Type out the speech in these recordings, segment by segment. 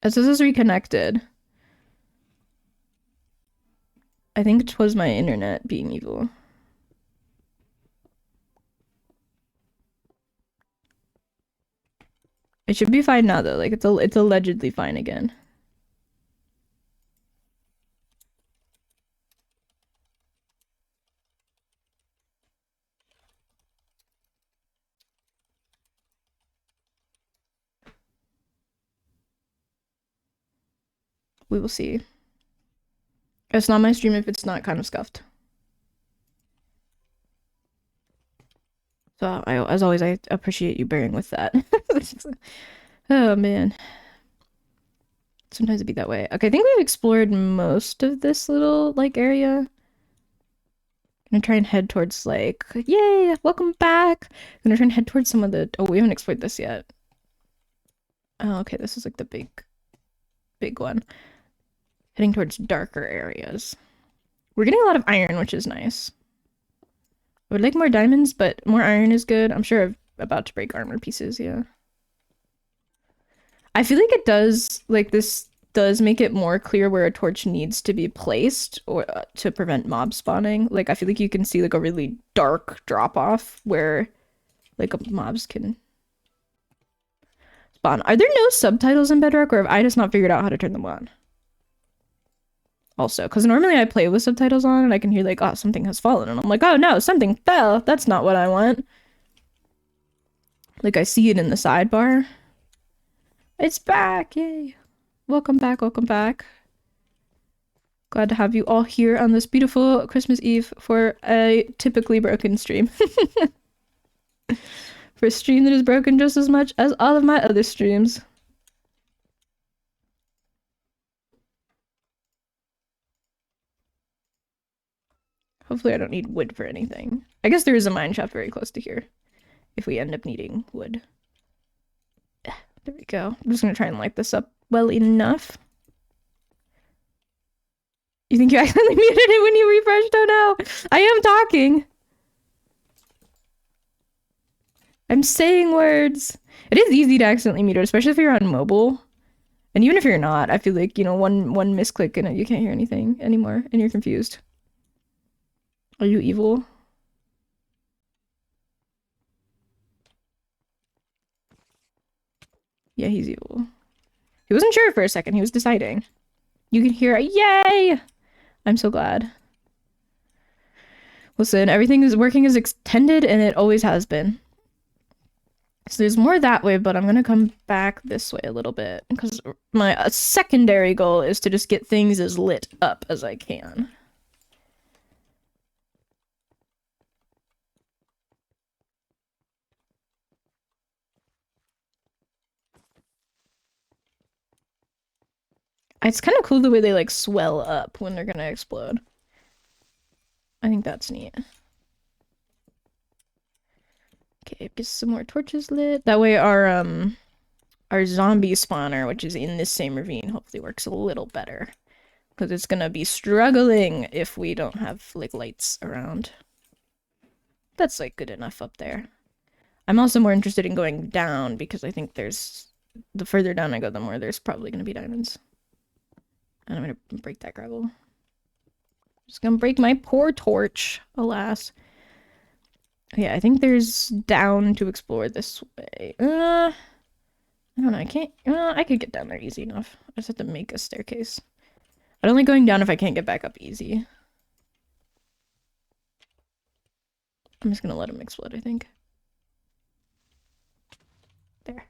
It says it's reconnected. I think it was my internet being evil. It should be fine now though. Like it's allegedly fine again. We will see. It's not my stream if it's not kind of scuffed. So as always, I appreciate you bearing with that. Oh man. Sometimes it'd be that way. Okay, I think we've explored most of this little like area. I'm gonna try and head towards like, yay, welcome back. I'm gonna try and head towards some of the, oh, we haven't explored this yet. Oh, okay, this is like the big one. Heading towards darker areas. We're getting a lot of iron, which is nice. I would like more diamonds, but more iron is good. I'm sure I'm about to break armor pieces, yeah. I feel like it does, like this does make it more clear where a torch needs to be placed or to prevent mob spawning. Like I feel like you can see like a really dark drop off where like mobs can spawn. Are there no subtitles in Bedrock or have I just not figured out how to turn them on? Also, because normally I play with subtitles on and I can hear like, oh, something has fallen. And I'm like, oh no, something fell. That's not what I want. Like I see it in the sidebar. It's back, yay. Welcome back, welcome back. Glad to have you all here on this beautiful Christmas Eve for a typically broken stream. For a stream that is broken just as much as all of my other streams. Hopefully I don't need wood for anything. I guess there is a mine shaft very close to here if we end up needing wood. There we go. I'm just gonna try and light this up well enough. You think you accidentally muted it when you refreshed? Oh no! I am talking! I'm saying words! It is easy to accidentally mute it, especially if you're on mobile. And even if you're not, I feel like, you know, one misclick and you can't hear anything anymore, and you're confused. Are you evil? Yeah, he's evil. He wasn't sure for a second. He was deciding. You can hear a yay! I'm so glad. Listen, everything is working as intended, and it always has been. So there's more that way, but I'm gonna come back this way a little bit because my secondary goal is to just get things as lit up as I can. It's kind of cool the way they like swell up when they're gonna explode. I think that's neat. Okay, get some more torches lit. That way our zombie spawner, which is in this same ravine, hopefully works a little better. Because it's gonna be struggling if we don't have like lights around. That's like good enough up there. I'm also more interested in going down because I think there's the further down I go, the more there's probably gonna be diamonds. And I'm gonna break that gravel. Just gonna break my poor torch, alas. Yeah, I think there's down to explore this way. I don't know, I can't, I could get down there easy enough. I just have to make a staircase. I don't like going down if I can't get back up easy. I'm just gonna let him explode, I think. There.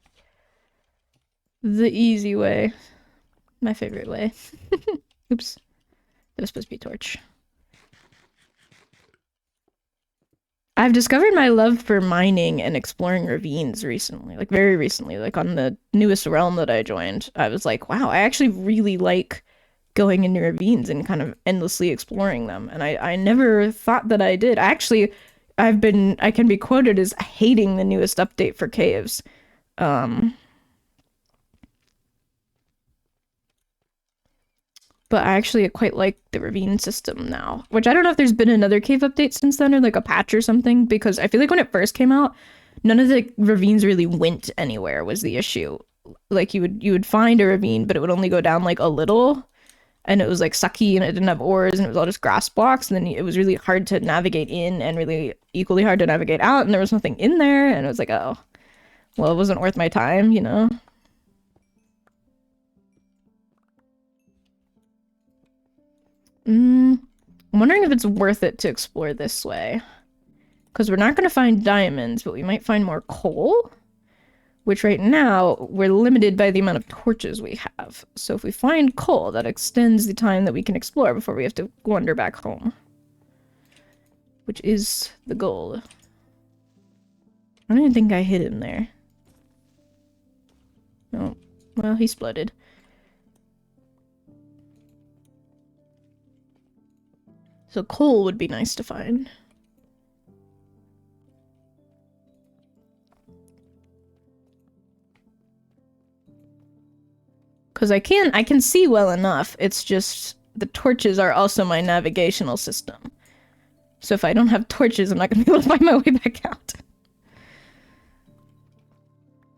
The easy way. My favorite way. Oops. That was supposed to be a torch. I've discovered my love for mining and exploring ravines recently, like very recently, like on the newest realm that I joined. I was like, wow, I actually really like going into ravines and kind of endlessly exploring them. And I never thought that I did. I can be quoted as hating the newest update for caves. But I actually quite like the ravine system now, which I don't know if there's been another cave update since then or like a patch or something, because I feel like when it first came out, none of the ravines really went anywhere was the issue. like you would find a ravine, but it would only go down like a little, and it was like sucky and it didn't have ores and it was all just grass blocks, and then it was really hard to navigate in and really equally hard to navigate out, and there was nothing in there, and it was like, oh, well, it wasn't worth my time, you know? I'm wondering if it's worth it to explore this way. Because we're not going to find diamonds, but we might find more coal. Which right now, we're limited by the amount of torches we have. So if we find coal, that extends the time that we can explore before we have to wander back home. Which is the goal. I don't even think I hit him there. Oh, well, he spluttered. So coal would be nice to find. Because I can see well enough. It's just the torches are also my navigational system. So if I don't have torches, I'm not going to be able to find my way back out.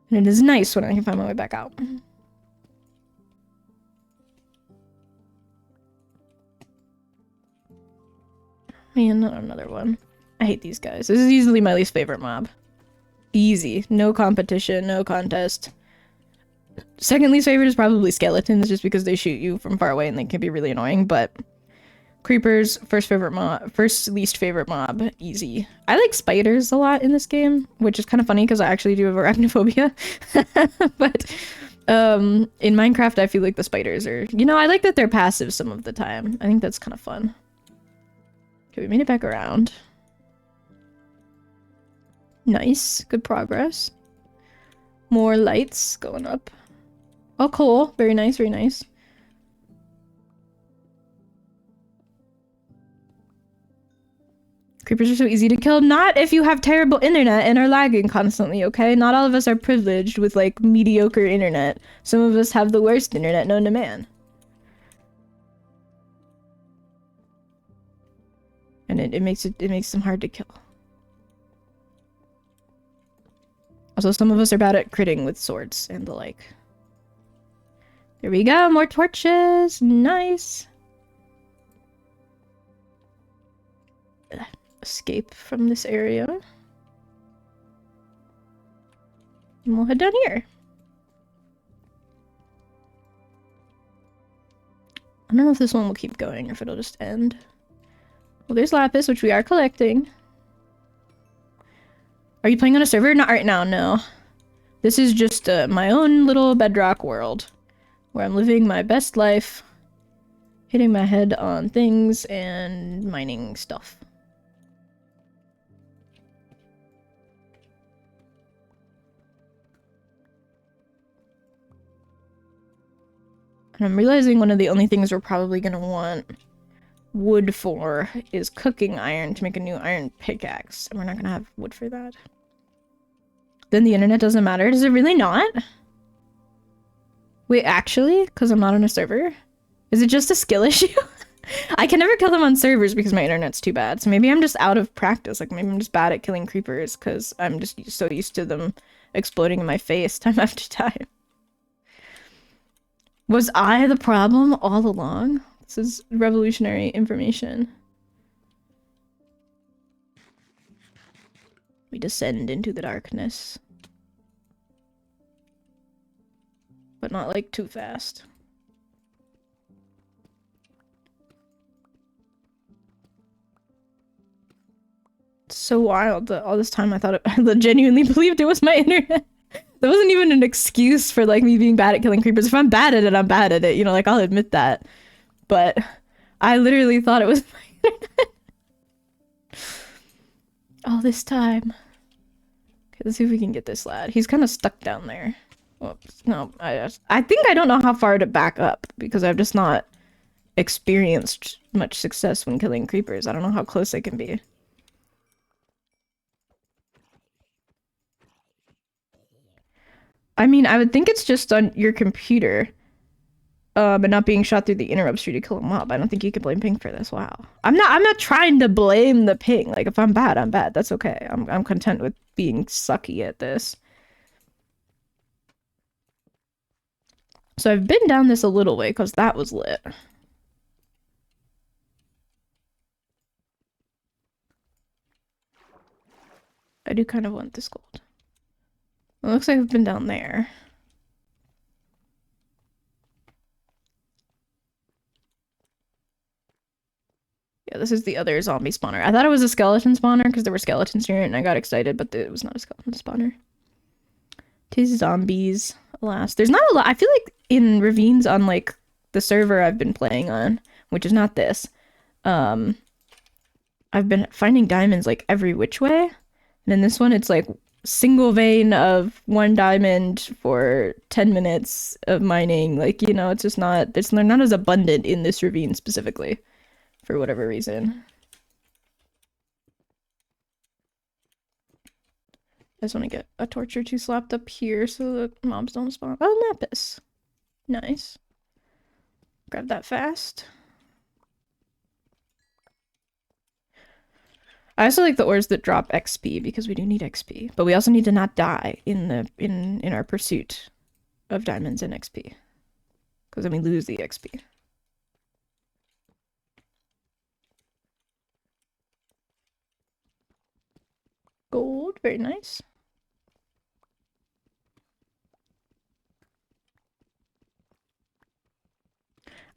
And it is nice when I can find my way back out. Man, not another one. I hate these guys. This is easily my least favorite mob. Easy. No competition, no contest. Second least favorite is probably skeletons, just because they shoot you from far away and they can be really annoying, but creepers, first least favorite mob, easy. I like spiders a lot in this game, which is kind of funny because I actually do have arachnophobia. But in Minecraft, I feel like the spiders are, you know, I like that they're passive some of the time. I think that's kind of fun. Okay, we made it back around. Nice, good progress. More lights going up. Oh, cool. Very nice, very nice. Creepers are so easy to kill. Not if you have terrible internet and are lagging constantly, okay? Not all of us are privileged with, like, mediocre internet. Some of us have the worst internet known to man. And it makes them hard to kill. Also, some of us are bad at critting with swords and the like. There we go, more torches. Nice. Escape from this area. And we'll head down here. I don't know if this one will keep going or if it'll just end. Well, there's lapis, which we are collecting. Are you playing on a server? Not right now, no. This is just my own little bedrock world where I'm living my best life, hitting my head on things and mining stuff. And I'm realizing one of the only things we're probably gonna want wood for is cooking iron to make a new iron pickaxe, and we're not gonna have wood for that. Then the internet doesn't matter. Does it really not? Wait, actually? Because I'm not on a server? Is it just a skill issue? I can never kill them on servers because my internet's too bad. So maybe I'm just out of practice. Like, maybe I'm just bad at killing creepers because I'm just so used to them exploding in my face time after time. Was I the problem all along? This is revolutionary information. We descend into the darkness. But not, like, too fast. It's so wild that all this time I thought I genuinely believed it was my internet. That wasn't even an excuse for, like, me being bad at killing creepers. If I'm bad at it, I'm bad at it. You know, like, I'll admit that. But I literally thought it was my internet. All this time. Okay, let's see if we can get this lad. He's kind of stuck down there. Whoops. No, I think I don't know how far to back up because I've just not experienced much success when killing creepers. I don't know how close I can be. I mean, I would think it's just on your computer. And not being shot through the interrupt tree to kill a mob. I don't think you can blame ping for this. Wow. I'm not trying to blame the ping. Like, if I'm bad, I'm bad. That's okay. I'm content with being sucky at this. So I've been down this a little way because that was lit. I do kind of want this gold. It looks like I've been down there. Yeah, this is the other zombie spawner. I thought it was a skeleton spawner because there were skeletons near it and I got excited, but it was not a skeleton spawner. Tis zombies. Alas. There's not a lot. I feel like in ravines on like the server I've been playing on, which is not this, I've been finding diamonds like every which way. And in this one it's like single vein of 1 diamond for 10 minutes of mining. Like, you know, it's just not, they're not as abundant in this ravine specifically. For whatever reason. I just want to get a torch or two slapped up here so that mobs don't spawn. Oh, lapis. Nice. Grab that fast. I also like the ores that drop XP because we do need XP, but we also need to not die in our pursuit of diamonds and XP. Because then we lose the XP. Gold, very nice.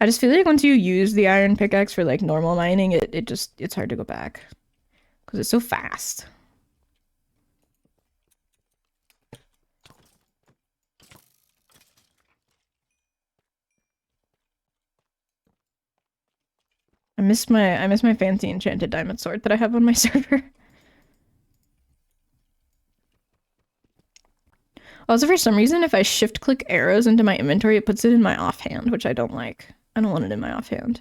I just feel like once you use the iron pickaxe for like normal mining, it's hard to go back. Because it's so fast. I miss my fancy enchanted diamond sword that I have on my server. Also, for some reason, if I shift click arrows into my inventory, it puts it in my offhand, which I don't like. I don't want it in my offhand.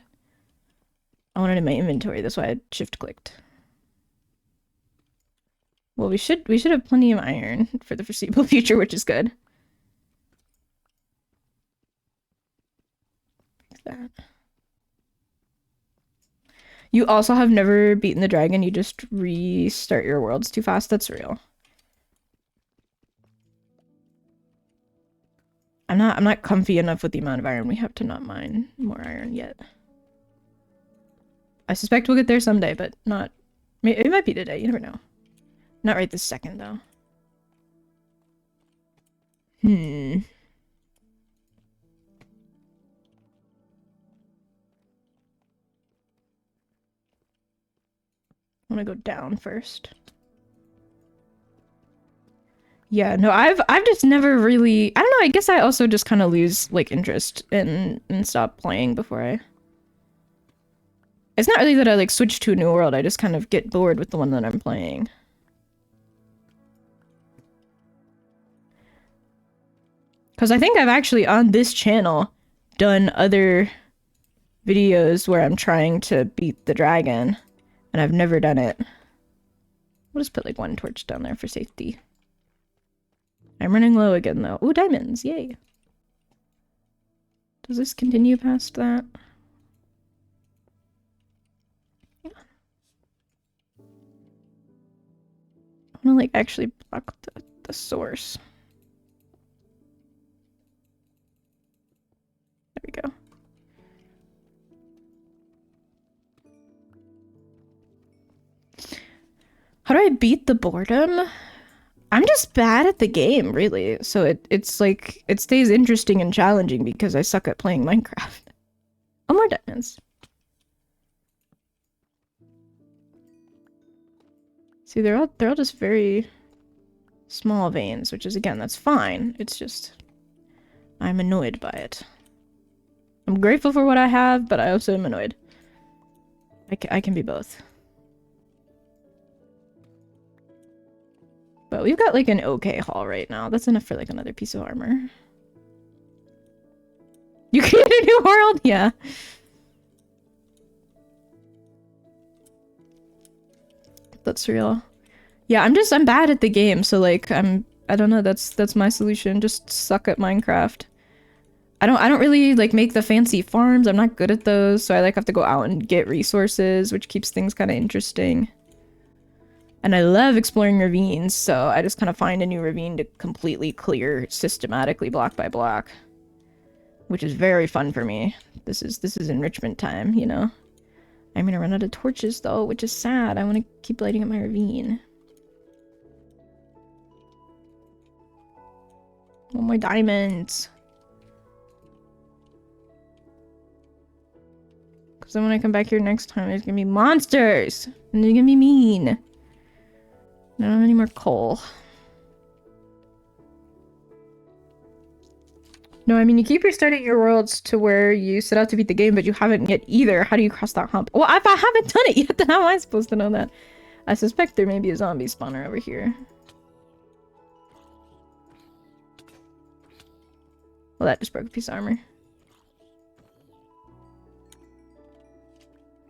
I want it in my inventory. That's why I shift clicked. Well, we should have plenty of iron for the foreseeable future, which is good. Like that. You also have never beaten the dragon. You just restart your worlds too fast. That's real. I'm not comfy enough with the amount of iron we have to not mine more iron yet. I suspect we'll get there someday, but not... It might be today, you never know. Not right this second, though. I want to go down first. Yeah, no, I've just never really... I don't know, I guess I also just kind of lose, like, interest and stop playing before I... It's not really that I, like, switch to a new world, I just kind of get bored with the one that I'm playing. Because I think I've actually, on this channel, done other videos where I'm trying to beat the dragon, and I've never done it. We'll just put, like, 1 torch down there for safety. I'm running low again, though. Ooh, diamonds! Yay! Does this continue past that? Yeah. I wanna, like, actually block the source. There we go. How do I beat the boredom? I'm just bad at the game, really. So it's like, it stays interesting and challenging because I suck at playing Minecraft. Oh, more diamonds. See, they're all just very small veins, which is, again, that's fine. It's just, I'm annoyed by it. I'm grateful for what I have, but I also am annoyed. I can be both. But we've got, like, an okay haul right now. That's enough for, like, another piece of armor. You create a new world? Yeah. That's real. Yeah, I'm bad at the game, so, like, I don't know, that's my solution. Just suck at Minecraft. I don't really, like, make the fancy farms. I'm not good at those, so I, like, have to go out and get resources, which keeps things kind of interesting. And I love exploring ravines, so I just kind of find a new ravine to completely clear systematically block by block. which is very fun for me. This is enrichment time, you know. I'm gonna run out of torches though, which is sad. I want to keep lighting up my ravine. Oh, my diamonds. Because then when I come back here next time, there's gonna be monsters! And they're gonna be mean. I don't have any more coal. No, I mean, you keep restarting your worlds to where you set out to beat the game, but you haven't yet either. How do you cross that hump? Well, if I haven't done it yet, then how am I supposed to know that? I suspect there may be a zombie spawner over here. Well, that just broke a piece of armor.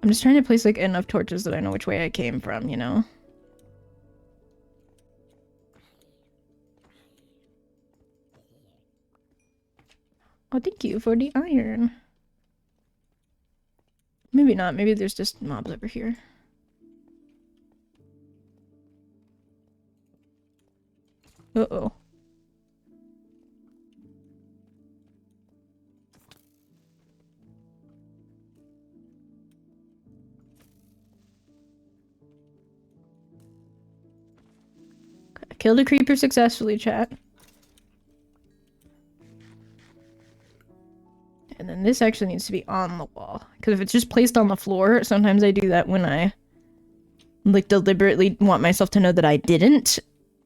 I'm just trying to place, like, enough torches that I know which way I came from, you know? Oh, thank you for the iron. Maybe not. Maybe there's just mobs over here. Uh-oh. I killed a creeper successfully, chat. And then this actually needs to be on the wall. Because if it's just placed on the floor, sometimes I do that when I, like, deliberately want myself to know that I didn't.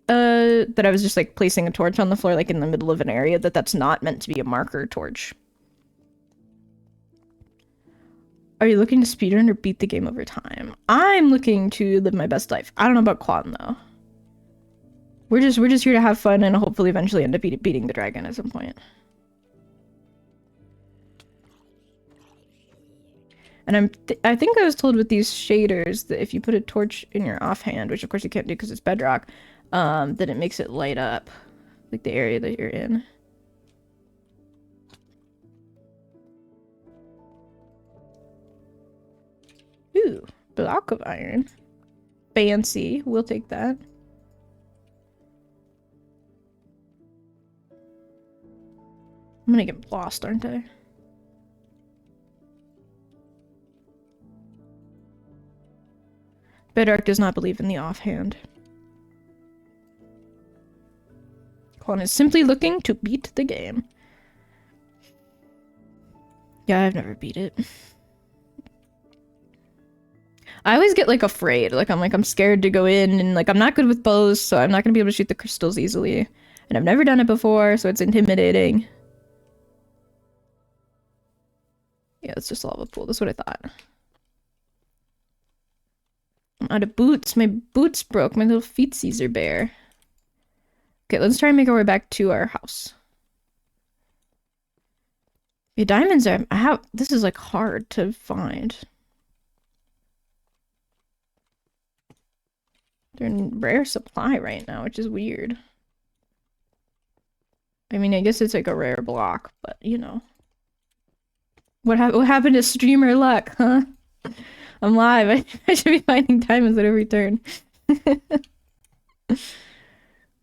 That I was just, like, placing a torch on the floor, like, in the middle of an area that's not meant to be a marker torch. Are you looking to speedrun or beat the game over time? I'm looking to live my best life. I don't know about Quan, though. We're just here to have fun and hopefully eventually end up beating the dragon at some point. And I think I was told with these shaders that if you put a torch in your offhand, which of course you can't do because it's bedrock, that it makes it light up, like the area that you're in. Ooh, block of iron. Fancy. We'll take that. I'm gonna get lost, aren't I? Bedrock does not believe in the offhand. Quan is simply looking to beat the game. Yeah, I've never beat it. I always get, like, afraid. Like, I'm scared to go in, and, like, I'm not good with bows, so I'm not gonna be able to shoot the crystals easily. And I've never done it before, so it's intimidating. Yeah, it's just a lava pool. That's what I thought. I'm out of boots. My boots broke. My little feetsies are bare. Okay, let's try and make our way back to our house. The diamonds are... this is, like, hard to find. They're in rare supply right now, which is weird. I mean, I guess it's, like, a rare block, but, you know. What happened to streamer luck, huh? I'm live. I should be finding diamonds at every turn.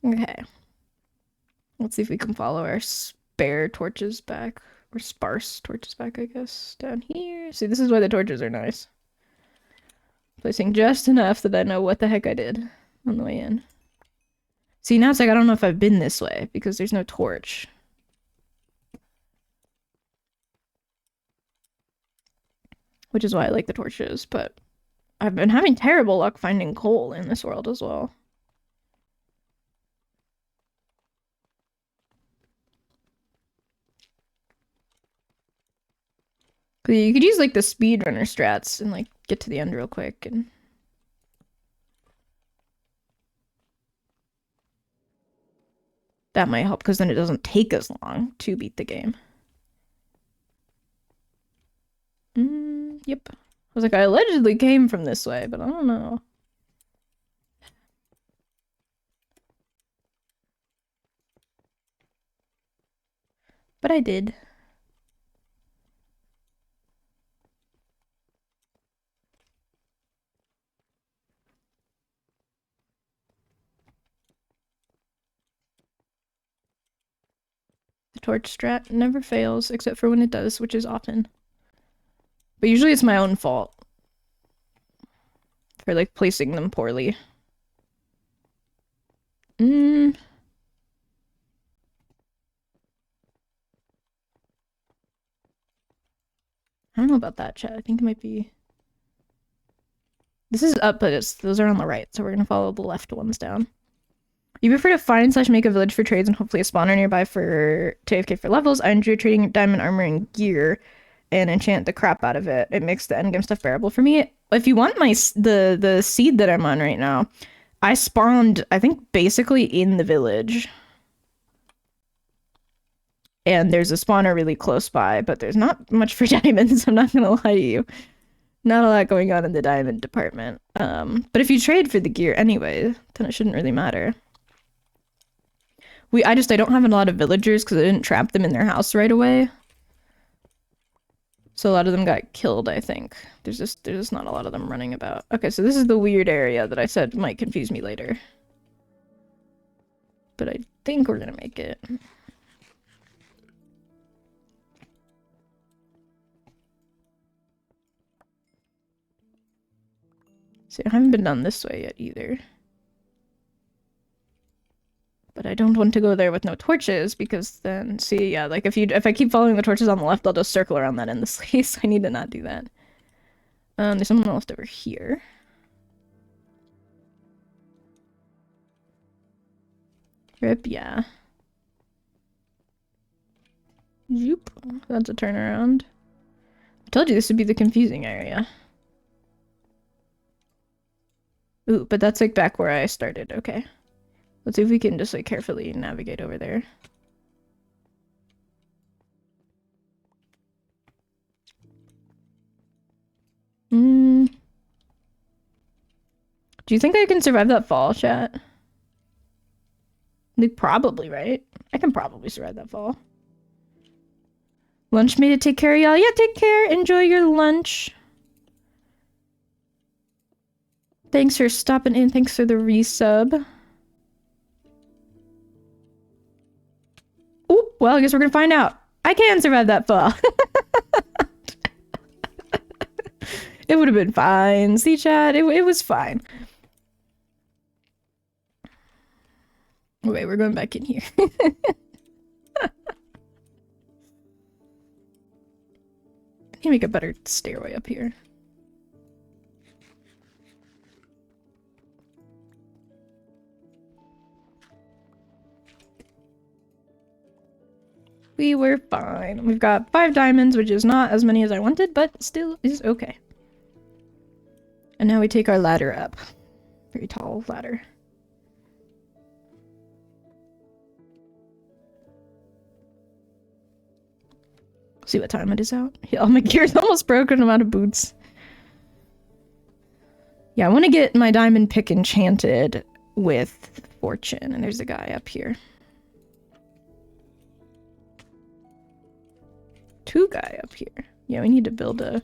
Okay. Let's see if we can follow our spare torches back. Or sparse torches back, I guess. Down here. See, this is why the torches are nice. Placing just enough that I know what the heck I did on the way in. See, now it's like I don't know if I've been this way because there's no torch. Which is why I like the torches, but I've been having terrible luck finding coal in this world as well. You could use, like, the speedrunner strats and, like, get to the end real quick and... That might help, because then it doesn't take as long to beat the game. Yep. I was like, I allegedly came from this way, but I don't know. But I did. The torch strat never fails, except for when it does, which is often. But usually it's my own fault for like placing them poorly. I don't know about that, chat. I think it might be... This is up, but those are on the right, so we're gonna follow the left ones down. You prefer to find / make a village for trades and hopefully a spawner nearby for AFK for levels. I enjoy trading diamond armor and gear and enchant the crap out of it. It makes the endgame stuff bearable for me. If you want the seed that I'm on right now, I spawned, I think, basically in the village. And there's a spawner really close by, but there's not much for diamonds, I'm not gonna lie to you. Not a lot going on in the diamond department. But if you trade for the gear anyway, then it shouldn't really matter. I don't have a lot of villagers because I didn't trap them in their house right away. So a lot of them got killed, I think. There's just not a lot of them running about. Okay, so this is the weird area that I said might confuse me later. But I think we're gonna make it. See, I haven't been down this way yet either. But I don't want to go there with no torches because then, see, yeah, like if I keep following the torches on the left, I'll just circle around that endlessly, so I need to not do that. There's someone else over here. Rip, yeah. Zoop. That's a turnaround. I told you this would be the confusing area. Ooh, but that's like back where I started, okay. Let's see if we can just like carefully navigate over there. Do you think I can survive that fall, chat? Like, probably, right? I can probably survive that fall. Lunch made it. Take care, y'all. Yeah, take care. Enjoy your lunch. Thanks for stopping in. Thanks for the resub. Oh, well, I guess we're gonna find out. I can survive that fall. It would have been fine. See, chat? It was fine. Wait, we're going back in here. I can make a better stairway up here. We were fine. We've got 5 diamonds, which is not as many as I wanted, but still is okay. And now we take our ladder up. Very tall ladder. See what time it is out. Yeah, all my gear's almost broken. I'm out of boots. Yeah, I want to get my diamond pick enchanted with fortune. And there's a guy up here. 2 guy up here. Yeah, we need to build a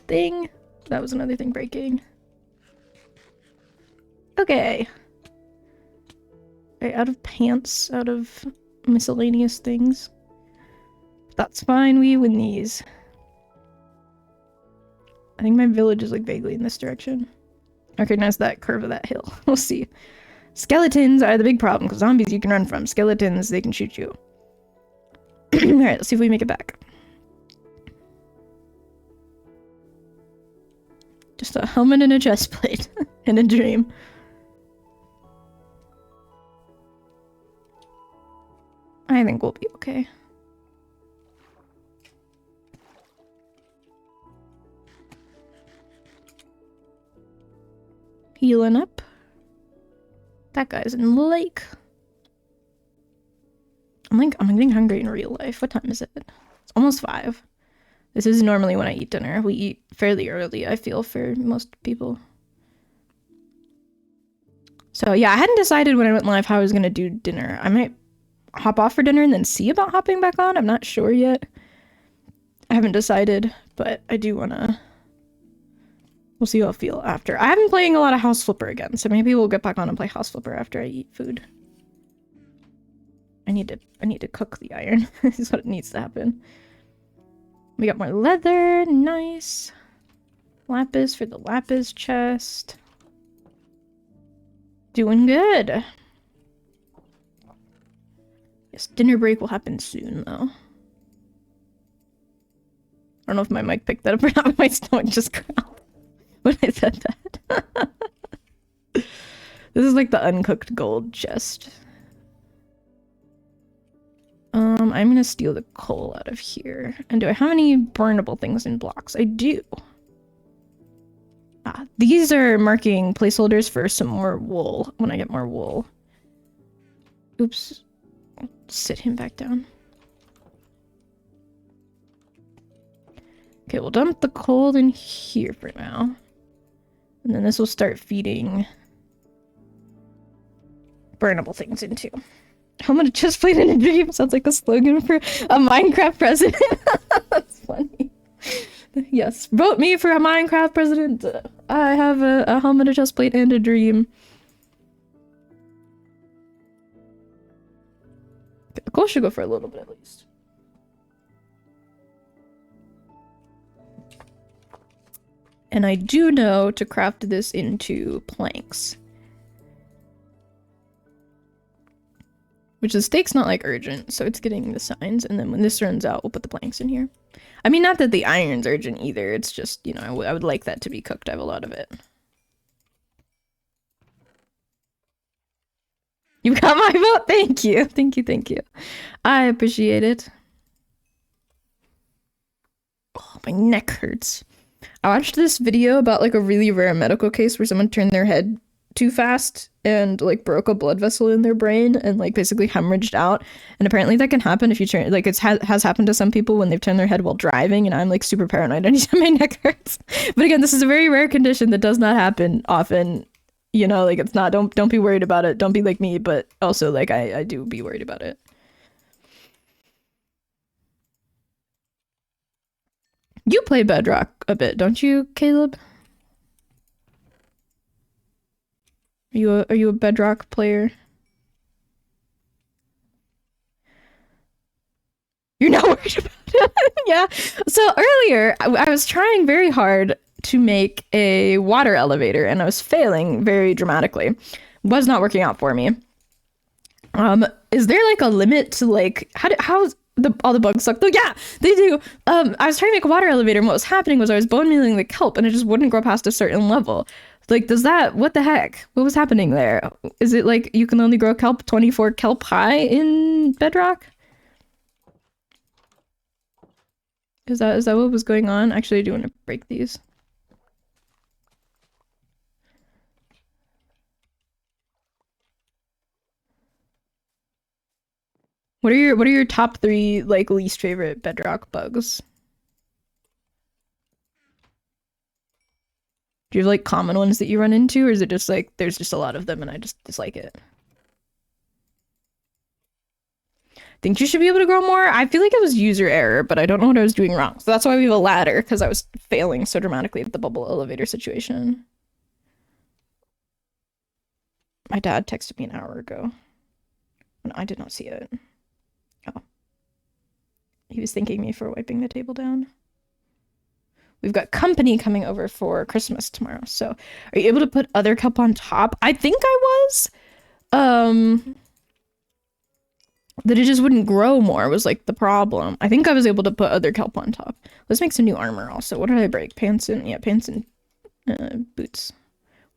thing. That was another thing breaking. Okay. Right, out of pants, out of miscellaneous things. That's fine, we win these. I think my village is like vaguely in this direction. I recognize that curve of that hill. We'll see. Skeletons are the big problem, because zombies you can run from. Skeletons, they can shoot you. Alright, let's see if we make it back. Just a helmet and a chest plate. In a dream. I think we'll be okay. Healing up. That guy's in the lake. I'm getting hungry in real life. What time is it? It's almost 5. This is normally when I eat dinner. We eat fairly early, I feel, for most people. So yeah, I hadn't decided when I went live how I was gonna do dinner. I might hop off for dinner and then see about hopping back on. I'm not sure yet. I haven't decided, but I do wanna... We'll see how I feel after. I have been playing a lot of House Flipper again, so maybe we'll get back on and play House Flipper after I eat food. I need to cook the iron. This is what needs to happen. We got more leather, nice. Lapis for the lapis chest. Doing good. Yes, dinner break will happen soon though. I don't know if my mic picked that up or not. My stomach just growled when I said that. This is like the uncooked gold chest. I'm gonna steal the coal out of here. And do I have any burnable things in blocks? I do. Ah, these are marking placeholders for some more wool when I get more wool. Oops. I'll sit him back down. Okay, we'll dump the coal in here for now. And then this will start feeding burnable things into. How much chest plate in a dream sounds like a slogan for a Minecraft president. That's funny. Yes, vote me for a Minecraft president. I have a helmet, a chest plate, and a dream. The coal should go for a little bit at least. And I do know to craft this into planks. Which the steak's not like urgent, so it's getting the signs, and then when this runs out, we'll put the planks in here. I mean, not that the iron's urgent either, it's just, you know, I would like that to be cooked. I have a lot of it. You got my vote? Thank you. Thank you, thank you. I appreciate it. Oh, my neck hurts. I watched this video about like a really rare medical case where someone turned their head too fast and like broke a blood vessel in their brain and like basically hemorrhaged out. And apparently that can happen if you turn, like it has happened to some people when they've turned their head while driving, and I'm like super paranoid anytime my neck hurts. But again, this is a very rare condition that does not happen often. You know, like it's not, don't be worried about it. Don't be like me, but also like I do be worried about it. You play Bedrock a bit, don't you, Caleb? Are you a Bedrock player? You're not worried about it? Yeah. So earlier, I was trying very hard to make a water elevator, and I was failing very dramatically. Was not working out for me. Is there like a limit to like how's all the bugs suck? Though yeah, they do. I was trying to make a water elevator, and what was happening was I was bone mealing the kelp, and it just wouldn't grow past a certain level. Like, does that, what the heck? What was happening there? Is it like you can only grow kelp 24 kelp high in Bedrock? Is that what was going on? Actually, I do want to break these. What are your top 3 like least favorite Bedrock bugs? Do you have like common ones that you run into, or is it just like there's just a lot of them and I just dislike it? Think you should be able to grow more? I feel like it was user error, but I don't know what I was doing wrong. So that's why we have a ladder, because I was failing so dramatically at the bubble elevator situation. My dad texted me an hour ago, and I did not see it. Oh. He was thanking me for wiping the table down. We've got company coming over for Christmas tomorrow. So are you able to put other kelp on top? I think I was. That it just wouldn't grow more was like the problem. I think I was able to put other kelp on top. Let's make some new armor also. What did I break? Pants and, yeah, pants and boots.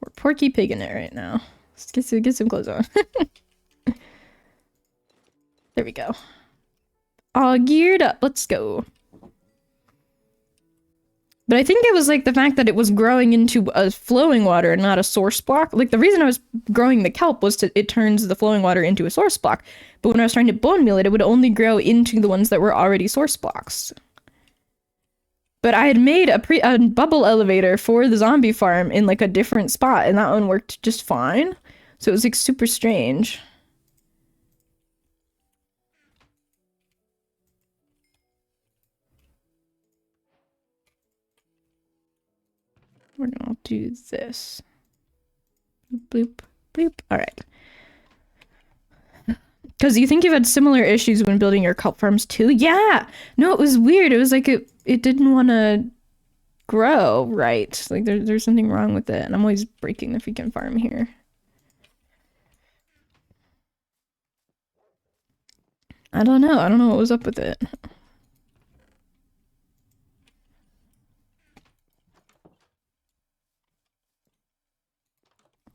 We're Porky Pig in it right now. Let's get some clothes on. There we go. All geared up. Let's go. But I think it was like the fact that it was growing into a flowing water and not a source block. Like the reason I was growing the kelp was it turns the flowing water into a source block. But when I was trying to bone meal it, it would only grow into the ones that were already source blocks. But I had made a bubble elevator for the zombie farm in like a different spot, and that one worked just fine. So it was like super strange. We're gonna do this. Bloop, bloop. All right. Because you think you've had similar issues when building your kelp farms too? Yeah! No, it was weird. It was like it didn't want to grow right. Like there's something wrong with it. And I'm always breaking the freaking farm here. I don't know. I don't know what was up with it.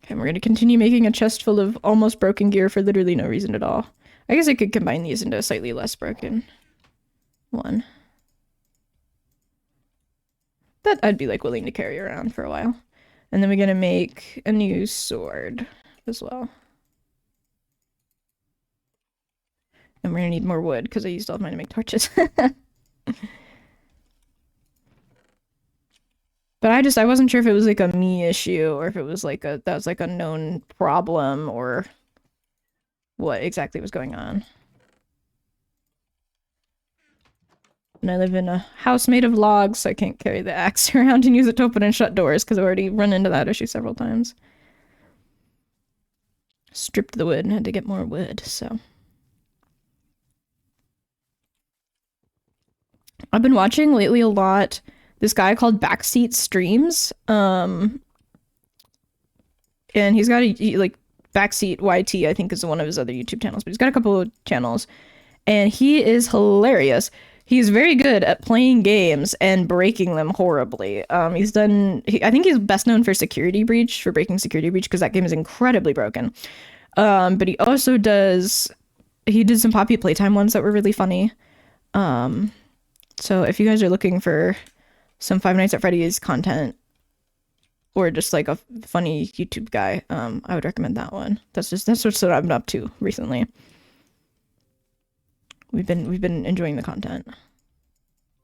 Okay, we're gonna continue making a chest full of almost broken gear for literally no reason at all. I guess I could combine these into a slightly less broken one. That I'd be like willing to carry around for a while. And then we're gonna make a new sword as well. And we're gonna need more wood because I used all of mine to make torches. But I wasn't sure if it was like a me issue or if it was like that was like a known problem or what exactly was going on. And I live in a house made of logs, so I can't carry the axe around and use it to open and shut doors because I've already run into that issue several times. Stripped the wood and had to get more wood, so. I've been watching lately a lot this guy called Backseat Streams. And he's got a like Backseat YT, I think is one of his other YouTube channels, but he's got a couple of channels. And he is hilarious. He's very good at playing games and breaking them horribly. He's done, I think he's best known for Security Breach, for breaking Security Breach, because that game is incredibly broken. But he also he did some Poppy Playtime ones that were really funny. So if you guys are looking for some Five Nights at Freddy's content, or just like a funny YouTube guy, I would recommend that one. That's what I've been up to recently. We've been enjoying the content.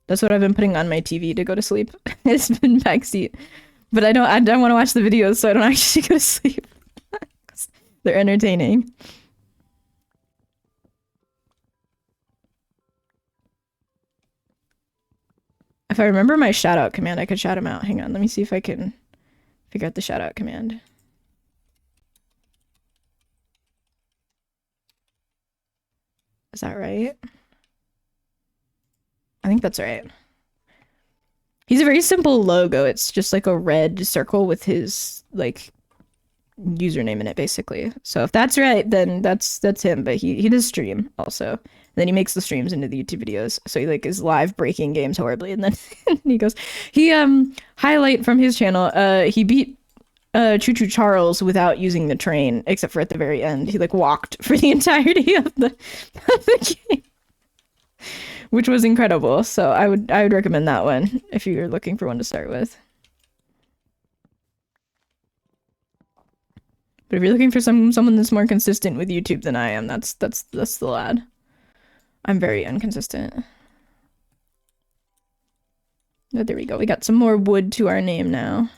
That's what I've been putting on my TV to go to sleep. It's been Backseat. But I don't want to watch the videos, so I don't actually go to sleep. They're entertaining. If I remember my shout out command, I could shout him out. Hang on, let me see if I can figure out the shout out command. Is that right? I think that's right. He's a very simple logo. It's just like a red circle with his like username in it, basically. So if that's right, then that's him. But he does stream also. And then he makes the streams into the YouTube videos. So he like is live breaking games horribly, and then he goes. He highlight from his channel. He beat Choo Choo Charles without using the train, except for at the very end. He like walked for the entirety of the game, which was incredible. So I would recommend that one if you're looking for one to start with. But if you're looking for someone that's more consistent with YouTube than I am, that's the lad. I'm very inconsistent. Oh, there we go. We got some more wood to our name now.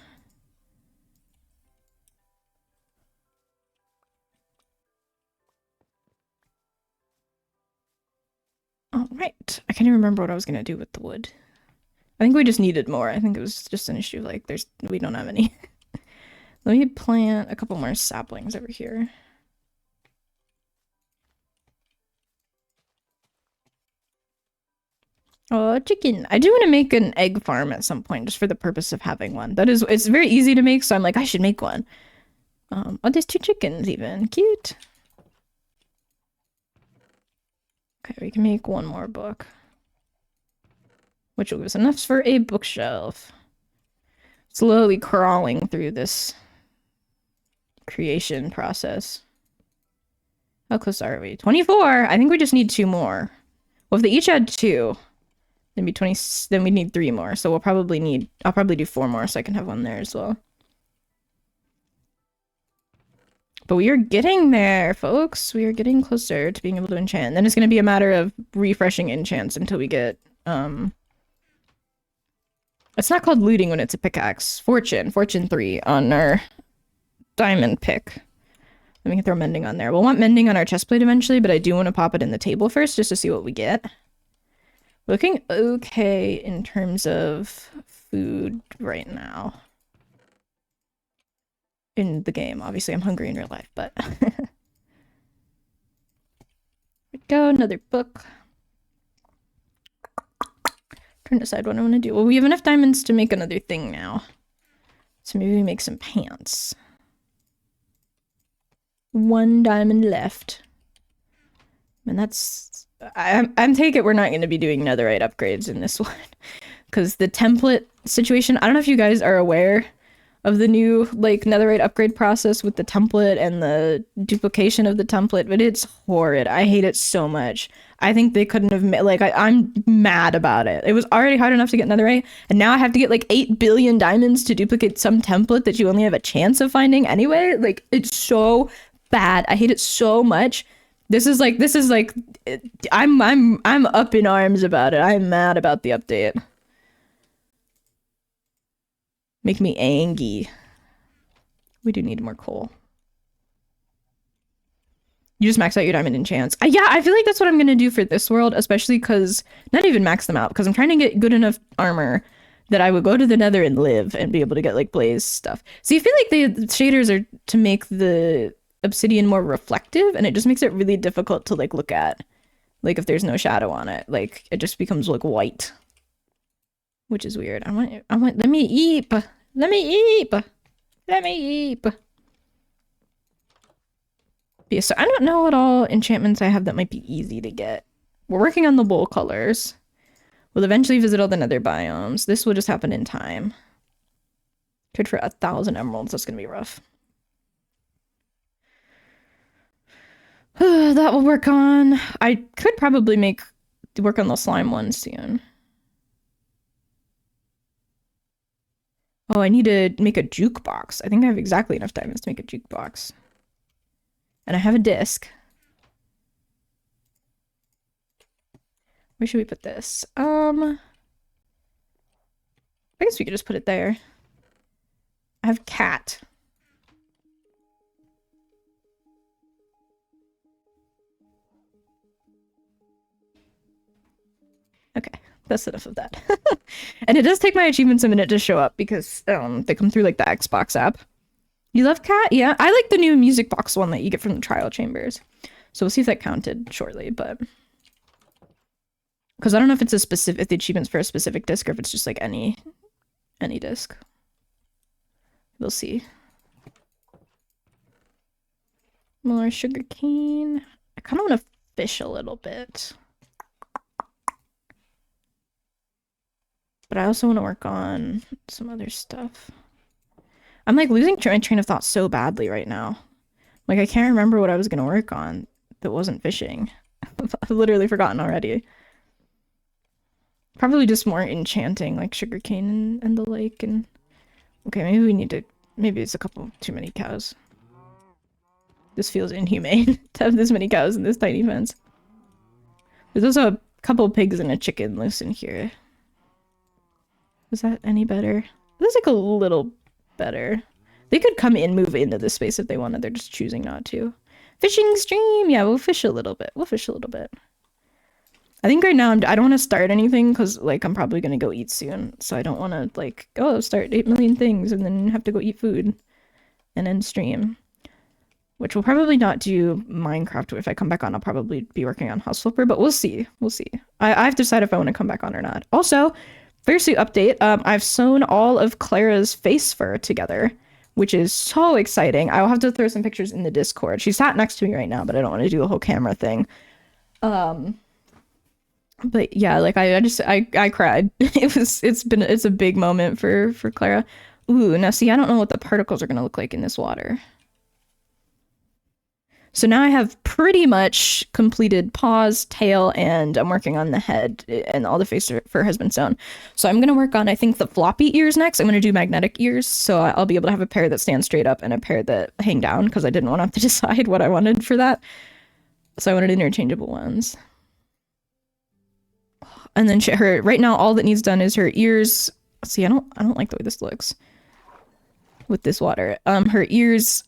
All right. I can't even remember what I was gonna do with the wood. I think we just needed more. I think it was just an issue like we don't have any. Let me plant a couple more saplings over here. Oh, chicken. I do want to make an egg farm at some point, just for the purpose of having one. It's very easy to make, so I'm like, I should make one. Oh, there's 2 chickens even. Cute. Okay, we can make one more book, which will give us enough for a bookshelf. Slowly crawling through this creation process. How close are we? 24! I think we just need 2 more. Well, if they each had 2, then be 20. Then we need 3 more. So I'll probably do 4 more so I can have one there as well. But we are getting there, folks. We are getting closer to being able to enchant. Then it's going to be a matter of refreshing enchants until we get it's not called looting when it's a pickaxe. Fortune 3 on our diamond pick. Then we can throw mending on there. We'll want mending on our chestplate eventually, but I do want to pop it in the table first just to see what we get. Looking okay in terms of food right now. In the game. Obviously, I'm hungry in real life, but... go. Another book. Trying to decide what I want to do. Well, we have enough diamonds to make another thing now. So maybe we make some pants. 1 diamond left. And that's... I'm taking it we're not going to be doing netherite upgrades in this one. Because the template situation... I don't know if you guys are aware of the new, like, netherite upgrade process with the template and the duplication of the template, but it's horrid. I hate it so much. I think they couldn't have made... Like, I'm mad about it. It was already hard enough to get netherite, and now I have to get, like, 8 billion diamonds to duplicate some template that you only have a chance of finding anyway. Like, it's so... bad. I hate it so much. This is like I'm up in arms about it. I'm mad about the update. Make me angry. We do need more coal. You just max out your diamond enchants. Yeah, I feel like that's what I'm gonna do for this world, especially because not even max them out, because I'm trying to get good enough armor that I would go to the nether and live and be able to get like blaze stuff. See, I feel like the shaders are to make the obsidian more reflective, and it just makes it really difficult to like look at, like if there's no shadow on it, like it just becomes like white, which is weird. I want let me eat. Yeah, so I don't know what all enchantments I have that might be easy to get. We're working on the wool colors. We'll eventually visit all the nether biomes. This will just happen in time. Trade for 1,000 emeralds. That's gonna be rough. That will work on. I could probably work on the slime one soon. Oh, I need to make a jukebox. I think I have exactly enough diamonds to make a jukebox. And I have a disc. Where should we put this? I guess we could just put it there. I have cat. Okay, that's enough of that. And it does take my achievements a minute to show up because they come through like the Xbox app. You love cat? Yeah, I like the new music box one that you get from the trial chambers. So we'll see if that counted shortly, but because I don't know if it's a specific, if the achievement's for a specific disc or if it's just like any disc. We'll see. More sugarcane. I kind of want to fish a little bit. But I also want to work on some other stuff. I'm like losing my train of thought so badly right now. Like I can't remember what I was going to work on that wasn't fishing. I've literally forgotten already. Probably just more enchanting, like sugarcane and the lake. And okay, maybe we need to, maybe it's a couple too many cows. This feels inhumane to have this many cows in this tiny fence. There's also a couple pigs and a chicken loose in here. Is that any better? That's like a little better. They could come in, move into this space if they wanted. They're just choosing not to. Fishing stream. Yeah, we'll fish a little bit. We'll fish a little bit. I think right now I don't want to start anything because like I'm probably going to go eat soon. So I don't want to like, oh, start 8 million things and then have to go eat food and then stream. Which we'll probably not do Minecraft. If I come back on, I'll probably be working on House Flipper, but we'll see. We'll see. I have to decide if I want to come back on or not. Also, fursuit update. I've sewn all of Clara's face fur together, which is so exciting. I will have to throw some pictures in the Discord. She's sat next to me right now, but I don't want to do the whole camera thing. But yeah, like I cried. It's a big moment for Clara. Ooh, now see, I don't know what the particles are gonna look like in this water. So now I have pretty much completed paws, tail, and I'm working on the head, and all the face fur has been sewn. So I'm going to work on, I think, the floppy ears next. I'm going to do magnetic ears, so I'll be able to have a pair that stand straight up and a pair that hang down, because I didn't want to have to decide what I wanted for that. So I wanted interchangeable ones. And then her, right now, all that needs done is her ears. See, I don't like the way this looks with this water. Her ears,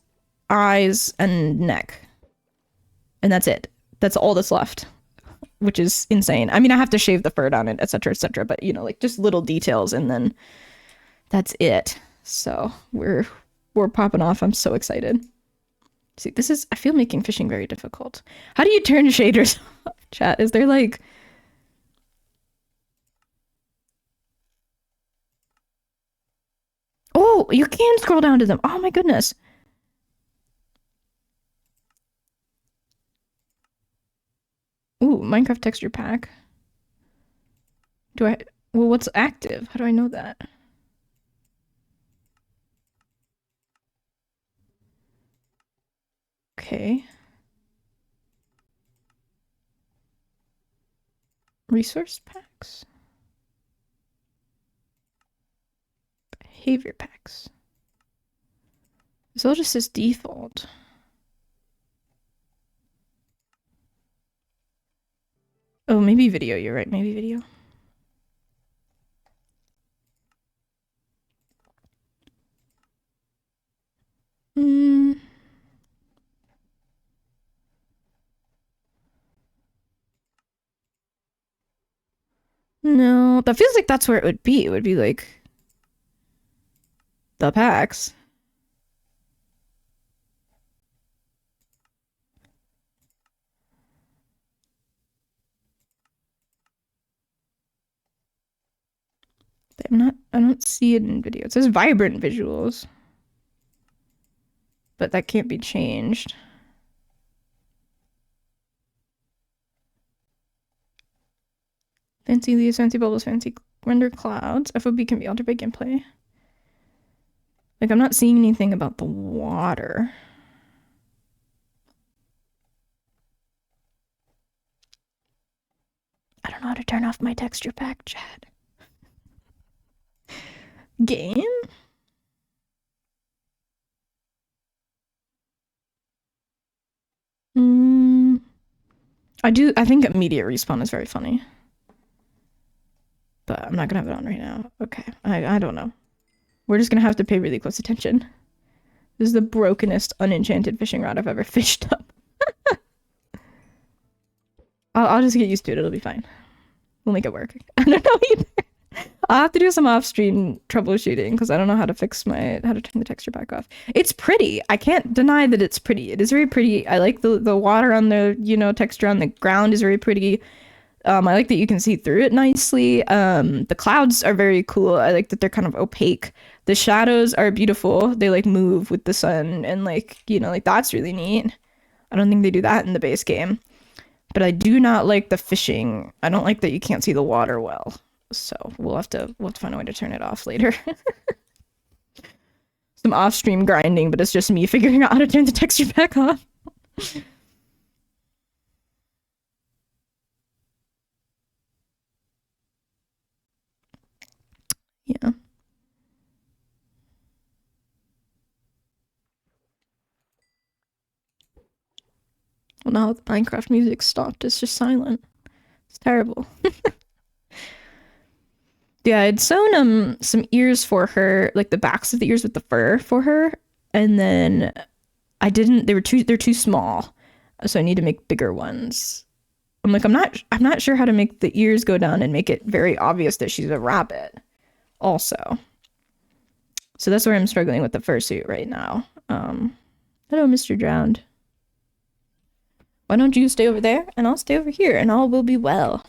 eyes, and neck. And that's it. That's all that's left, which is insane. I mean, I have to shave the fur down, and etc., but you know, like just little details, and then that's it. So we're popping off. I'm so excited. See, this is, I feel making fishing very difficult. How do you turn shaders off, chat? Is there like... Oh, you can scroll down to them. Oh my goodness. Ooh, Minecraft texture pack. Do I... Well, what's active? How do I know that? Okay. Resource packs? Behavior packs. This all just says default. Oh, maybe video. You're right. Maybe video. No, that feels like that's where it would be. It would be like the packs. I don't see it in video. It says vibrant visuals. But that can't be changed. Fancy leaves, fancy bubbles, fancy render clouds. FOB can be altered by gameplay. Like, I'm not seeing anything about the water. I don't know how to turn off my texture pack, chat. Game? I think immediate respawn is very funny. But I'm not gonna have it on right now. Okay, I don't know. We're just gonna have to pay really close attention. This is the brokenest unenchanted fishing rod I've ever fished up. I'll just get used to it. It'll be fine. We'll make it work. I don't know either. I'll have to do some off-stream troubleshooting because I don't know how to how to turn the texture back off. It's pretty. I can't deny that it's pretty. It is very pretty. I like the water on the, texture on the ground is very pretty. I like that you can see through it nicely. The clouds are very cool. I like that they're kind of opaque. The shadows are beautiful. They like move with the sun and like that's really neat. I don't think they do that in the base game. But I do not like the fishing. I don't like that you can't see the water well. So we'll have to find a way to turn it off later. Some off-stream grinding, but it's just me figuring out how to turn the texture back off. Yeah. Well, now the Minecraft music stopped. It's just silent. It's terrible. Yeah, I'd sewn some ears for her, like the backs of the ears with the fur for her, and then I didn't. They're too small, so I need to make bigger ones. I'm like, I'm not sure how to make the ears go down and make it very obvious that she's a rabbit. Also, so that's where I'm struggling with the fursuit right now. Hello, Mr. Drowned. Why don't you stay over there and I'll stay over here and all will be well.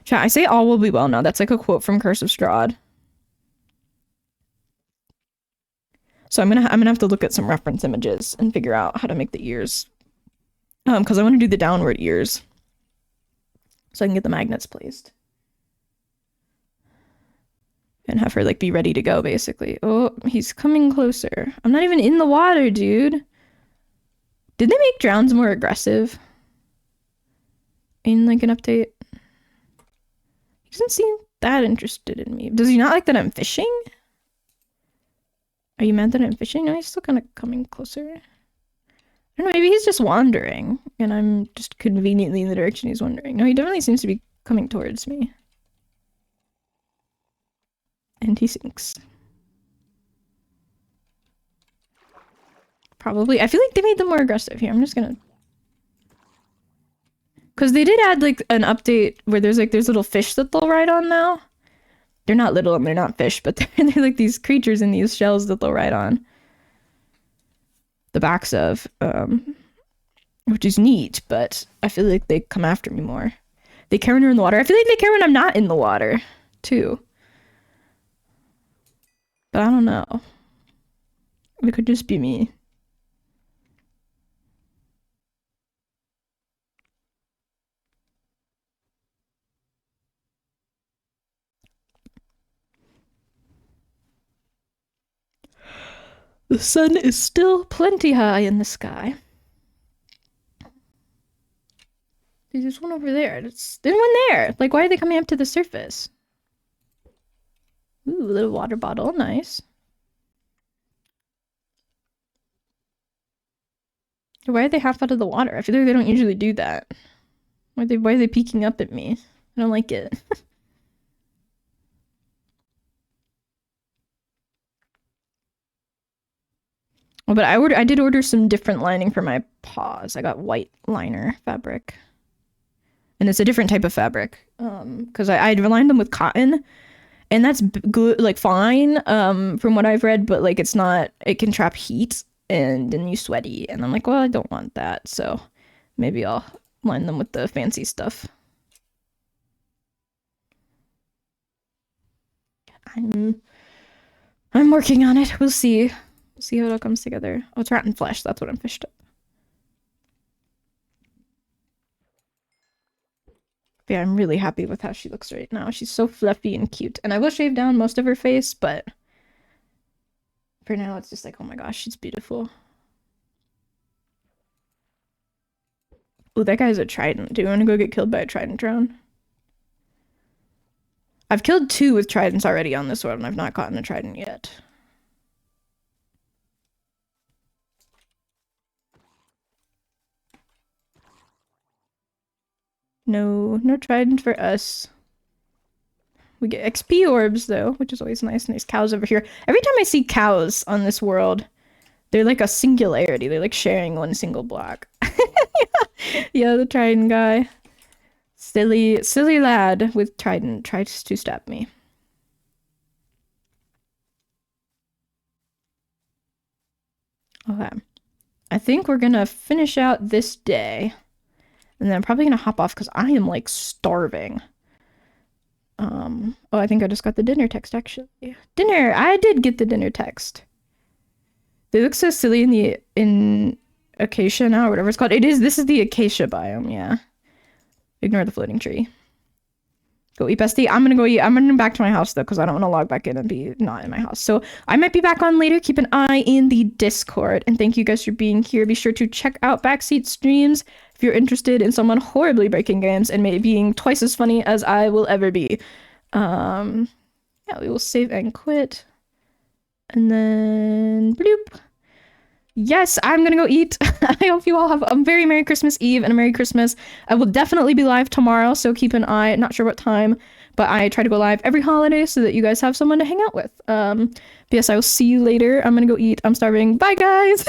Chat, I say all will be well now. That's like a quote from Curse of Strahd. So I'm gonna have to look at some reference images and figure out how to make the ears. Because I want to do the downward ears. So I can get the magnets placed. And have her like be ready to go, basically. Oh, he's coming closer. I'm not even in the water, dude. Did they make drowns more aggressive? In like an update? He doesn't seem that interested in me. Does he not like that I'm fishing? Are you mad that I'm fishing? No, he's still kind of coming closer. I don't know, maybe he's just wandering, and I'm just conveniently in the direction he's wandering. No, he definitely seems to be coming towards me. And he sinks. Probably. I feel like they made them more aggressive here. I'm just gonna... Because they did add, like, an update where there's little fish that they'll ride on now. They're not little and they're not fish, but they're like these creatures in these shells that they'll ride on. the backs of, which is neat, but I feel like they come after me more. They care when you're in the water. I feel like they care when I'm not in the water, too. But I don't know. It could just be me. The sun is still plenty high in the sky. There's one over there. There's one there. Like, why are they coming up to the surface? Ooh, little water bottle. Nice. Why are they half out of the water? I feel like they don't usually do that. Why are they peeking up at me? I don't like it. Oh, but I did order some different lining for my paws. I got white liner fabric. And it's a different type of fabric. Because I'd lined them with cotton. And that's good, like fine, from what I've read, but like it's not, it can trap heat and then you sweaty. And I'm like, well, I don't want that. So maybe I'll line them with the fancy stuff. I'm working on it. We'll see. We'll see how it all comes together. Oh, it's rotten flesh. That's what I'm fished up. But yeah, I'm really happy with how she looks right now. She's so fluffy and cute. And I will shave down most of her face, but for now it's just like, oh my gosh, she's beautiful. Oh, that guy's a trident. Do you want to go get killed by a trident drone? I've killed 2 with tridents already on this one, and I've not gotten a trident yet. No trident for us. We get XP orbs, though, which is always nice. Nice cows over here. Every time I see cows on this world, they're like a singularity. They're like sharing one single block. Yeah, the trident guy. Silly lad with trident tries to stab me. Okay. I think we're gonna finish out this day. And then I'm probably gonna hop off because I am like starving. Oh, I think I just got the dinner text actually. Dinner! I did get the dinner text. They look so silly in acacia now, or whatever it's called. This is the acacia biome, yeah. Ignore the floating tree. Go eat, bestie. I'm gonna go eat. I'm gonna back to my house though, because I don't want to log back in and be not in my house. So I might be back on later. Keep an eye in the Discord. And thank you guys for being here. Be sure to check out Backseat streams if you're interested in someone horribly breaking games and maybe being twice as funny as I will ever be. Yeah, we will save and quit. And then bloop. Yes, I'm gonna go eat. I hope you all have a very Merry Christmas Eve and a Merry Christmas. I will definitely be live tomorrow, so keep an eye. Not sure what time, but I try to go live every holiday so that you guys have someone to hang out with. But yes, I will see you later. I'm gonna go eat. I'm starving. Bye, guys!